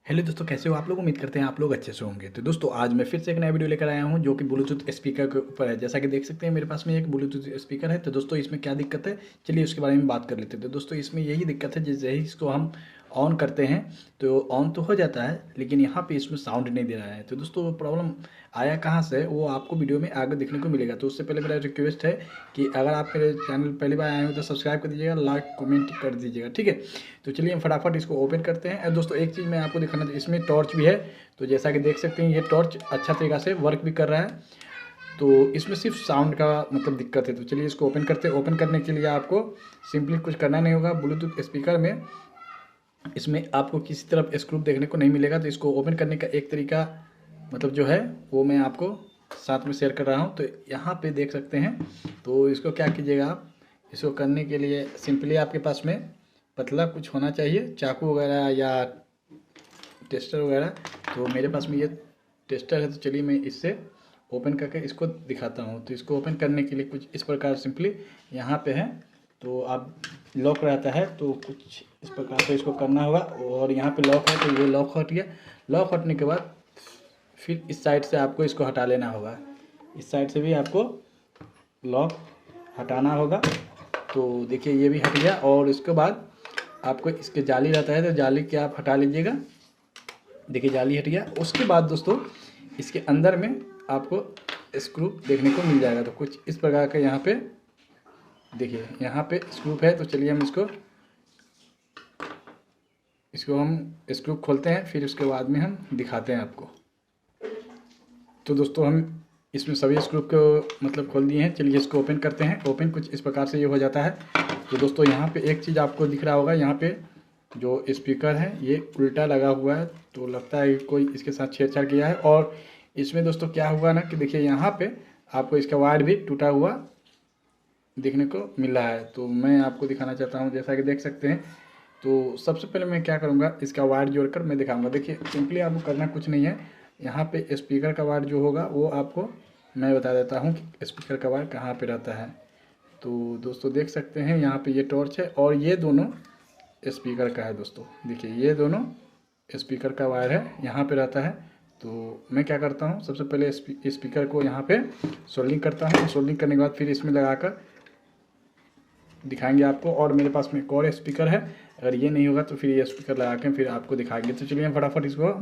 Hello दोस्तों, कैसे हो आप लोग। उम्मीद करते हैं आप लोग अच्छे से होंगे। तो दोस्तों आज मैं फिर से एक नया वीडियो लेकर आया हूं जो कि ब्लूटूथ स्पीकर के ऊपर है। जैसा कि देख सकते हैं मेरे पास में एक ब्लूटूथ स्पीकर है। तो दोस्तों इसमें क्या दिक्कत है, चलिए उसके बारे में बात कर लेते हैं। तो दोस्तों इसमें यही दिक्कत है, जैसे ही इसको हम ऑन करते हैं तो ऑन तो हो जाता है, लेकिन यहाँ पे इसमें साउंड नहीं दे रहा है। तो दोस्तों प्रॉब्लम आया कहाँ से, वो आपको वीडियो में आगे देखने को मिलेगा। तो उससे पहले मेरा रिक्वेस्ट है कि अगर आप मेरे चैनल पहली बार आए हो तो सब्सक्राइब कर दीजिएगा, लाइक कमेंट कर दीजिएगा, ठीक है। तो चलिए हम फटाफट इसको ओपन करते हैं। और दोस्तों एक चीज़ मैं आपको दिखाना, इसमें टॉर्च भी है। तो जैसा कि देख सकते हैं ये टॉर्च अच्छा तरीक़ा से वर्क भी कर रहा है। तो इसमें सिर्फ साउंड का मतलब दिक्कत है। तो चलिए इसको ओपन करते हैं। ओपन करने के लिए आपको सिंपली कुछ करना नहीं होगा। ब्लूटूथ स्पीकर में इसमें आपको किसी तरफ स्क्रू देखने को नहीं मिलेगा। तो इसको ओपन करने का एक तरीका मतलब जो है वो मैं आपको साथ में शेयर कर रहा हूँ। तो यहाँ पे देख सकते हैं। तो इसको क्या कीजिएगा, आप इसको करने के लिए सिंपली आपके पास में पतला कुछ होना चाहिए, चाकू वगैरह या टेस्टर वगैरह। तो मेरे पास में ये टेस्टर है। तो चलिए मैं इससे ओपन करके इसको दिखाता हूँ। तो इसको ओपन करने के लिए कुछ इस प्रकार सिंपली यहाँ पे है। तो आप लॉक रहता है तो कुछ इस प्रकार से इसको करना होगा। और यहाँ पे लॉक है तो ये लॉक हट गया। लॉक हटने के बाद फिर इस साइड से आपको इसको हटा लेना होगा। इस साइड से भी आपको लॉक हटाना होगा। तो देखिए ये भी हट गया। और इसके बाद आपको इसके जाली रहता है तो जाली के आप हटा लीजिएगा। देखिए जाली हट गया। उसके बाद दोस्तों इसके अंदर में आपको स्क्रू देखने को मिल जाएगा। तो कुछ इस प्रकार का यहाँ पे देखिए, यहाँ पे स्क्रू है। तो चलिए हम इसको हम स्क्रू खोलते हैं, फिर उसके बाद में हम दिखाते हैं आपको। तो दोस्तों हम इसमें सभी स्क्रू को मतलब खोल दिए हैं। चलिए इसको ओपन करते हैं। ओपन कुछ इस प्रकार से ये हो जाता है। तो दोस्तों यहाँ पे एक चीज़ आपको दिख रहा होगा, यहाँ पे जो स्पीकर है ये उल्टा लगा हुआ है। तो लगता है कोई इसके साथ छेड़छाड़ किया है। और इसमें दोस्तों क्या हुआ ना कि देखिए यहाँ पे आपको इसका वायर भी टूटा हुआ देखने को मिल रहा है। तो मैं आपको दिखाना चाहता हूँ, जैसा कि देख सकते हैं। तो सबसे पहले मैं क्या करूँगा, इसका वायर जोड़कर मैं दिखाऊंगा। देखिए सिंपली आपको करना कुछ नहीं है। यहाँ पे स्पीकर का वायर जो होगा वो आपको मैं बता देता हूँ कि स्पीकर का वायर कहाँ पे रहता है। तो दोस्तों देख सकते हैं यहाँ पे ये टॉर्च है और ये दोनों स्पीकर का है। दोस्तों देखिए ये दोनों स्पीकर का वायर है, यहाँ पे रहता है। तो मैं क्या करता हूँ, सबसे पहले स्पीकर को यहाँ पे सोल्डिंग करता हूँ। सोल्डिंग करने के बाद फिर इसमें लगाकर दिखाएंगे आपको। और मेरे पास में एक और स्पीकर है, अगर ये नहीं होगा तो फिर ये स्पीकर लगा के फिर आपको दिखाएंगे। तो चलिए हम फटाफट इसको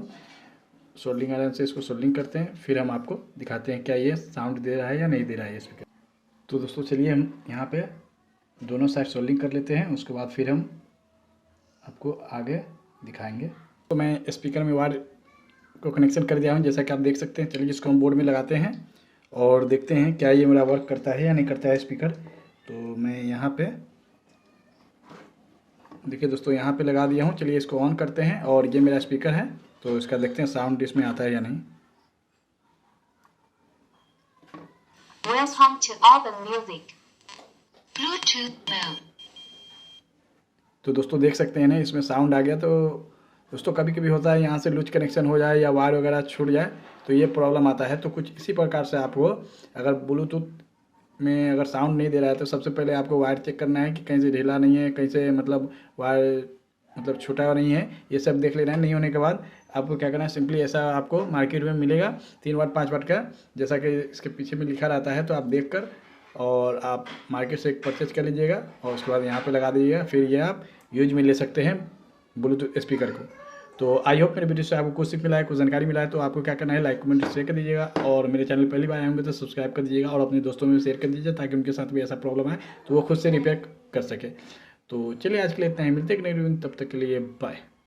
सोल्डिंग आयरन से इसको सोल्डिंग करते हैं, फिर हम आपको दिखाते हैं क्या ये साउंड दे रहा है या नहीं दे रहा है ये स्पीकर। तो दोस्तों चलिए हम यहाँ पे दोनों साइड सोल्डिंग कर लेते हैं, उसके बाद फिर हम आपको आगे दिखाएंगे। तो मैं स्पीकर में वायर को कनेक्शन कर दिया हूँ, जैसा कि आप देख सकते हैं। चलिए इसको हम बोर्ड में लगाते हैं और देखते हैं क्या ये मेरा वर्क करता है या नहीं करता है स्पीकर। तो मैं यहाँ पे देखिए दोस्तों यहाँ पे लगा दिया हूँ। चलिए इसको ऑन करते हैं और ये मेरा स्पीकर है। तो इसका देखते हैं साउंड इसमें आता है या नहीं। Welcome to Urban Music. Bluetooth mode. तो दोस्तों देख सकते हैं ना, इसमें साउंड आ गया। तो दोस्तों कभी कभी होता है यहाँ से लूज कनेक्शन हो जाए या वायर वगैरह छूट जाए तो ये प्रॉब्लम आता है। तो कुछ इसी प्रकार से आपको अगर ब्लूटूथ में अगर साउंड नहीं दे रहा है तो सबसे पहले आपको वायर चेक करना है कि कहीं से ढीला नहीं है, कहीं से मतलब वायर मतलब छूटा नहीं है, ये सब देख लेना है। नहीं होने के बाद आपको क्या करना है, सिंपली ऐसा आपको मार्केट में मिलेगा 3 वाट 5 वाट का, जैसा कि इसके पीछे में लिखा रहता है। तो आप देख कर और आप मार्केट से एक परचेज कर लीजिएगा और उसके बाद यहाँ पे लगा दीजिएगा। फिर ये आप यूज में ले सकते हैं ब्लूटूथ स्पीकर को। तो आई होप मेरे वीडियो से आपको कुछ सीख मिला है, कुछ जानकारी मिला है। तो आपको क्या करना है, लाइक कमेंट शेयर कर दीजिएगा और मेरे चैनल पहली बार आए होंगे तो सब्सक्राइब कर दीजिएगा और अपने दोस्तों में शेयर कर दीजिए ताकि उनके साथ भी ऐसा प्रॉब्लम है तो वो खुद से रिपेयर कर सके। तो चलिए आज के लिए इतना ही, मिलते हैं एक नई वीडियो में, तब तक के लिए बाय।